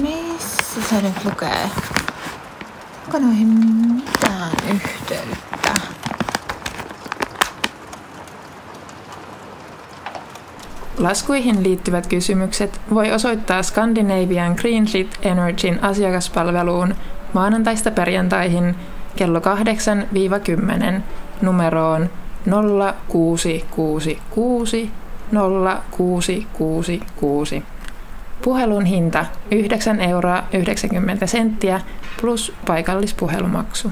Missä se nyt lukee? Onko noihin mitään yhteyttä? Laskuihin liittyvät kysymykset voi osoittaa Scandinavian Green Sheet Energyn asiakaspalveluun maanantaista perjantaihin kello 8-10 numeroon 0666 0666. Puhelun hinta 9,90 € plus paikallispuhelumaksu.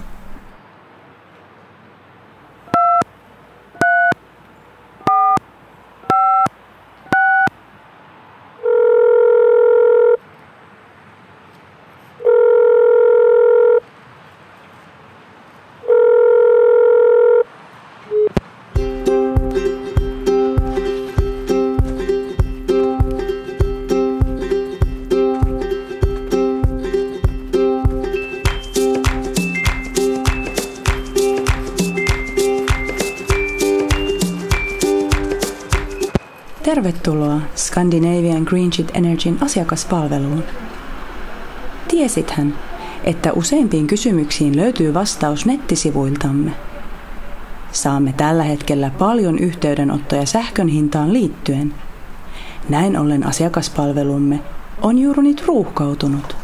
Tervetuloa Scandinavian Green Sheet Energyn asiakaspalveluun. Tiesithän, että useimpiin kysymyksiin löytyy vastaus nettisivuiltamme. Saamme tällä hetkellä paljon yhteydenottoja sähkön hintaan liittyen. Näin ollen asiakaspalvelumme on juuri nyt ruuhkautunut.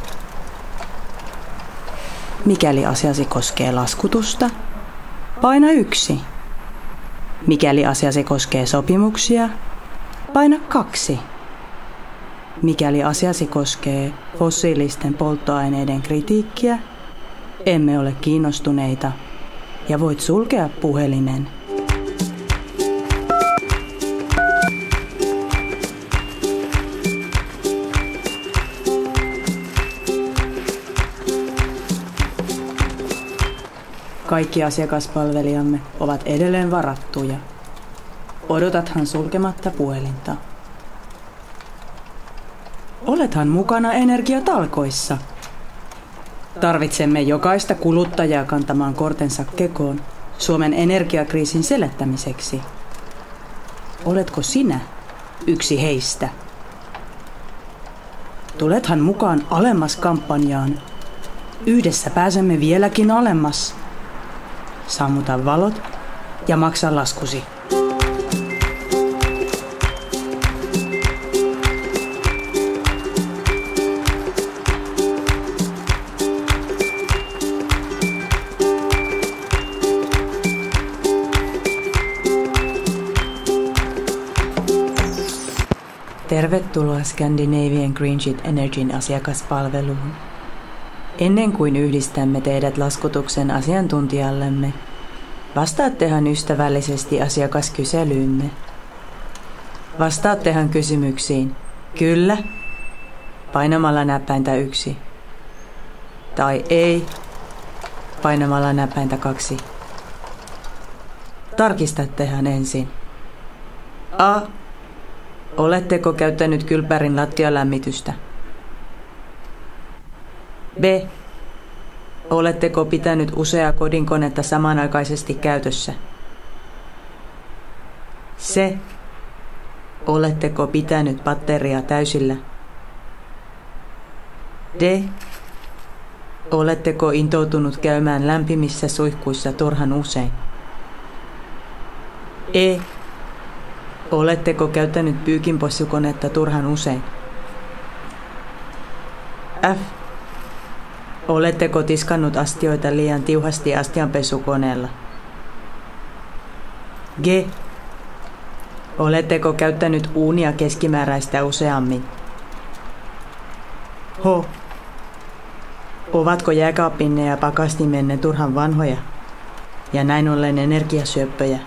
Mikäli asiasi koskee laskutusta, paina 1. Mikäli asiasi koskee sopimuksia, paina 2. Mikäli asiasi koskee fossiilisten polttoaineiden kritiikkiä, emme ole kiinnostuneita ja voit sulkea puhelimen. Kaikki asiakaspalvelijamme ovat edelleen varattuja. Odotathan sulkematta puhelinta. Olethan mukana energiatalkoissa. Tarvitsemme jokaista kuluttajaa kantamaan kortensa kekoon Suomen energiakriisin selättämiseksi. Oletko sinä yksi heistä? Tulethan mukaan alemmas kampanjaan. Yhdessä pääsemme vieläkin alemmas. Sammuta valot ja maksa laskusi. Tervetuloa Scandinavian Green Sheet Energyn asiakaspalveluun. Ennen kuin yhdistämme teidät laskutuksen asiantuntijallemme, vastaattehan ystävällisesti asiakaskyselyymme. Vastaattehan kysymyksiin kyllä painamalla näppäintä 1 tai ei painamalla näppäintä 2. Tarkistattehan ensin. A. Oletteko käyttänyt kylppärin lattialämmitystä? B. Oletteko pitänyt useaa kodinkonetta samanaikaisesti käytössä? C. Oletteko pitänyt batteriaa täysillä? D. Oletteko intoutunut käymään lämpimissä suihkuissa turhan usein? E. Oletteko käyttänyt pyykinpossukonetta turhan usein? F. Oletteko tiskannut astioita liian tiuhasti astianpesukoneella? G. Oletteko käyttänyt uunia keskimääräistä useammin? H. Ovatko jääkaappinne ja pakastimenne turhan vanhoja ja näin ollen energiasyöppöjä?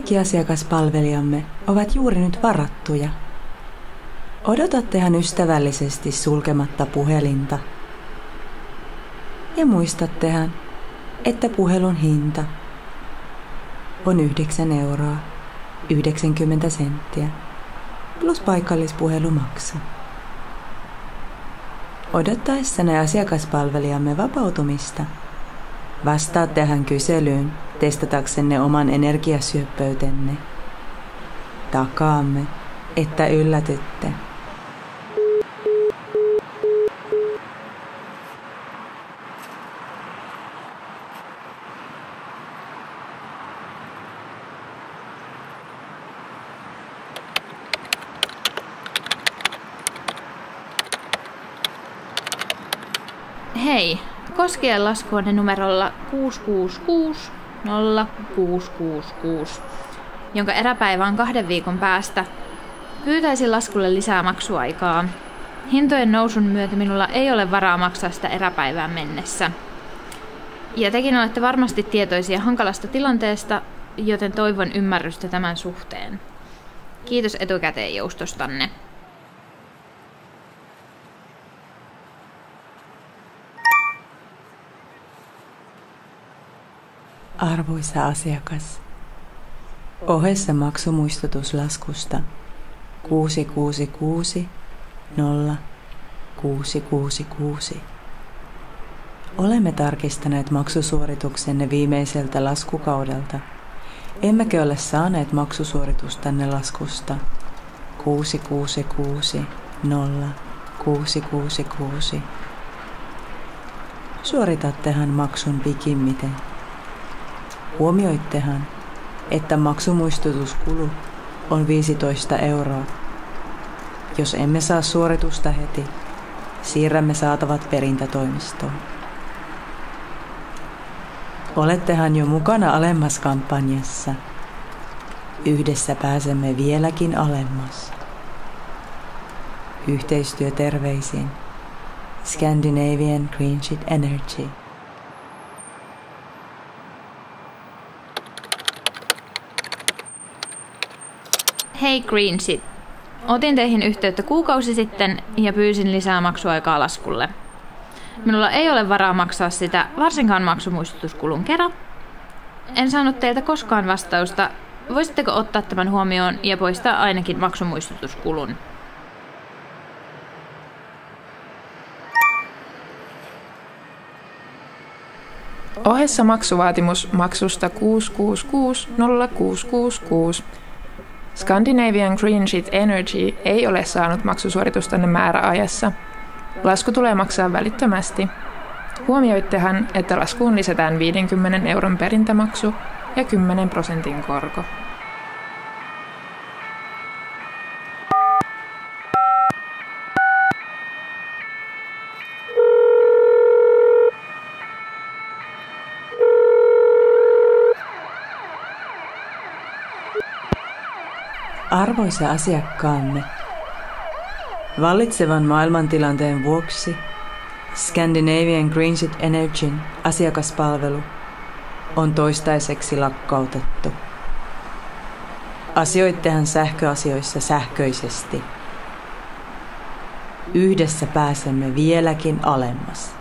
kaikki asiakaspalvelijamme ovat juuri nyt varattuja. Odotattehan ystävällisesti sulkematta puhelinta. Ja muistattehan, että puhelun hinta on 9,90 € plus paikallispuhelumaksu. Odottaessanne asiakaspalvelijamme vapautumista, vastaattehan kyselyyn testataksenne oman energiasyöppöytenne. Takaamme, että yllätytte. Hei, koskien laskuanne numerolla 666 0666, jonka eräpäivä on 2 viikon päästä, pyytäisin laskulle lisää maksuaikaa. Hintojen nousun myötä minulla ei ole varaa maksaa sitä eräpäivään mennessä. Ja tekin olette varmasti tietoisia hankalasta tilanteesta, joten toivon ymmärrystä tämän suhteen. Kiitos etukäteen joustostanne. Arvoisa asiakas, ohessa maksumuistutuslaskusta 666 0666 olemme tarkistaneet maksusuorituksenne viimeiseltä laskukaudelta, emmekä ole saaneet maksusuoritustanne laskusta 666 0666. Suoritattehan maksun pikimmiten. Huomioittehan, että maksumuistutuskulu on 15 €. Jos emme saa suoritusta heti, siirrämme saatavat perintätoimistoon. Olettehan jo mukana alemmas-kampanjassa. Yhdessä pääsemme vieläkin alemmas. Yhteistyöterveisin Scandinavian Green Sheet Energy. Hei Green Sheet. Otin teihin yhteyttä kuukausi sitten ja pyysin lisää maksuaikaa laskulle. Minulla ei ole varaa maksaa sitä, varsinkaan maksumuistutuskulun kerran. En saanut teiltä koskaan vastausta. Voisitteko ottaa tämän huomioon ja poistaa ainakin maksumuistutuskulun? Ohessa maksuvaatimus maksusta 666 0666. Scandinavian Green Sheet Energy ei ole saanut maksusuoritustanne määräajassa. Lasku tulee maksaa välittömästi. Huomioittehan, että laskuun lisätään 50 € perintämaksu ja 10% korko. Arvoisa asiakkaamme, vallitsevan maailmantilanteen vuoksi Scandinavian Green Sheet Energyn asiakaspalvelu on toistaiseksi lakkautettu. Asioittehan sähköasioissa sähköisesti. Yhdessä pääsemme vieläkin alemmas.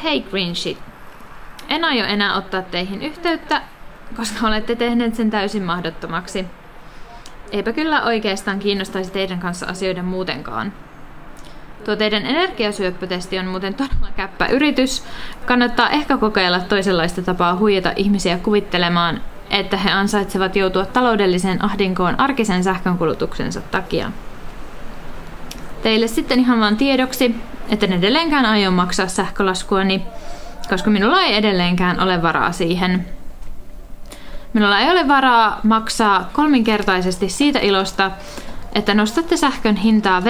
Hei Green Sheet. En aio enää ottaa teihin yhteyttä, koska olette tehneet sen täysin mahdottomaksi. Eipä kyllä oikeastaan kiinnostaisi teidän kanssa asioiden muutenkaan. Tuo teidän energiasyöppötesti on muuten todella käppä yritys. Kannattaa ehkä kokeilla toisenlaista tapaa huijata ihmisiä kuvittelemaan, että he ansaitsevat joutua taloudelliseen ahdinkoon arkisen sähkönkulutuksensa takia. Teille sitten ihan vaan tiedoksi, että en edelleenkään aio maksaa sähkölaskuani, koska minulla ei edelleenkään ole varaa siihen. Minulla ei ole varaa maksaa 3-kertaisesti siitä ilosta, että nostatte sähkön hintaa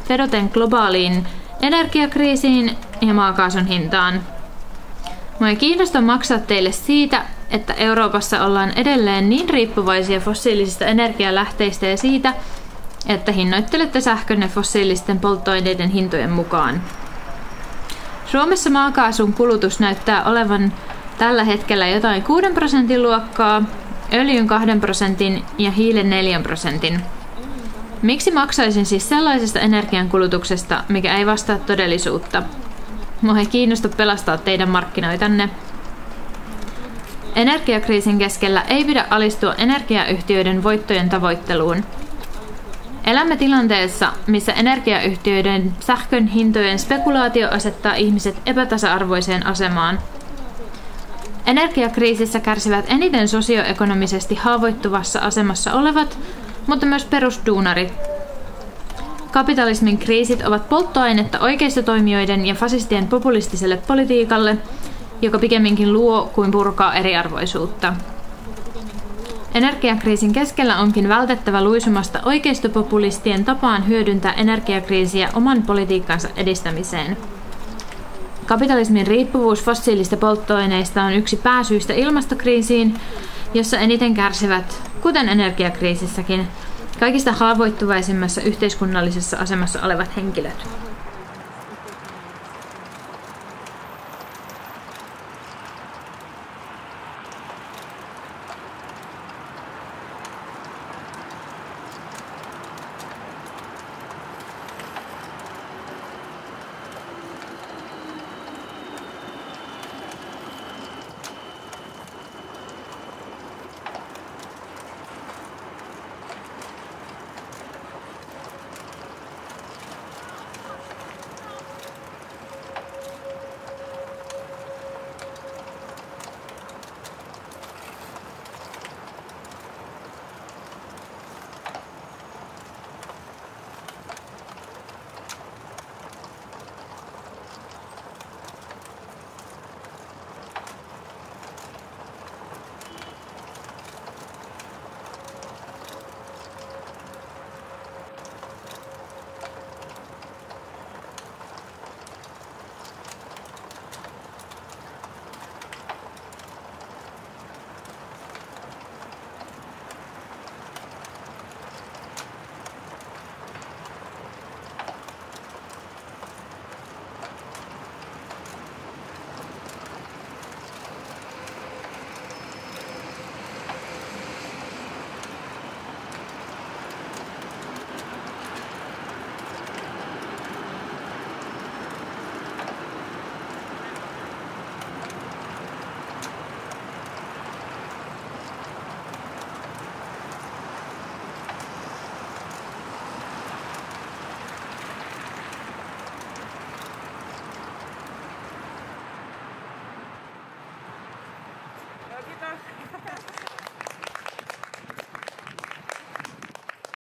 vedoten globaaliin energiakriisiin ja maakaasun hintaan. Mua ei kiinnosta maksaa teille siitä, että Euroopassa ollaan edelleen niin riippuvaisia fossiilisista energialähteistä ja siitä, että hinnoittelette sähkönne fossiilisten polttoaineiden hintojen mukaan. Suomessa maakaasun kulutus näyttää olevan tällä hetkellä jotain 6% luokkaa, öljyn 2% ja hiilen 4%. Miksi maksaisin siis sellaisesta energiankulutuksesta, mikä ei vastaa todellisuutta? Mua ei kiinnosta pelastaa teidän markkinoitanne. Energiakriisin keskellä ei pidä alistua energiayhtiöiden voittojen tavoitteluun. Elämme tilanteessa, missä energiayhtiöiden sähkön hintojen spekulaatio asettaa ihmiset epätasa-arvoiseen asemaan. Energiakriisissä kärsivät eniten sosioekonomisesti haavoittuvassa asemassa olevat, mutta myös perusduunarit. Kapitalismin kriisit ovat polttoainetta oikeistotoimijoiden ja fasistien populistiselle politiikalle, joka pikemminkin luo kuin purkaa eriarvoisuutta. Energiakriisin keskellä onkin vältettävä luisumasta oikeistopopulistien tapaan hyödyntää energiakriisiä oman politiikkansa edistämiseen. Kapitalismin riippuvuus fossiilista polttoaineista on yksi pääsyistä ilmastokriisiin, jossa eniten kärsivät, kuten energiakriisissäkin, kaikista haavoittuvaisimmassa yhteiskunnallisessa asemassa olevat henkilöt.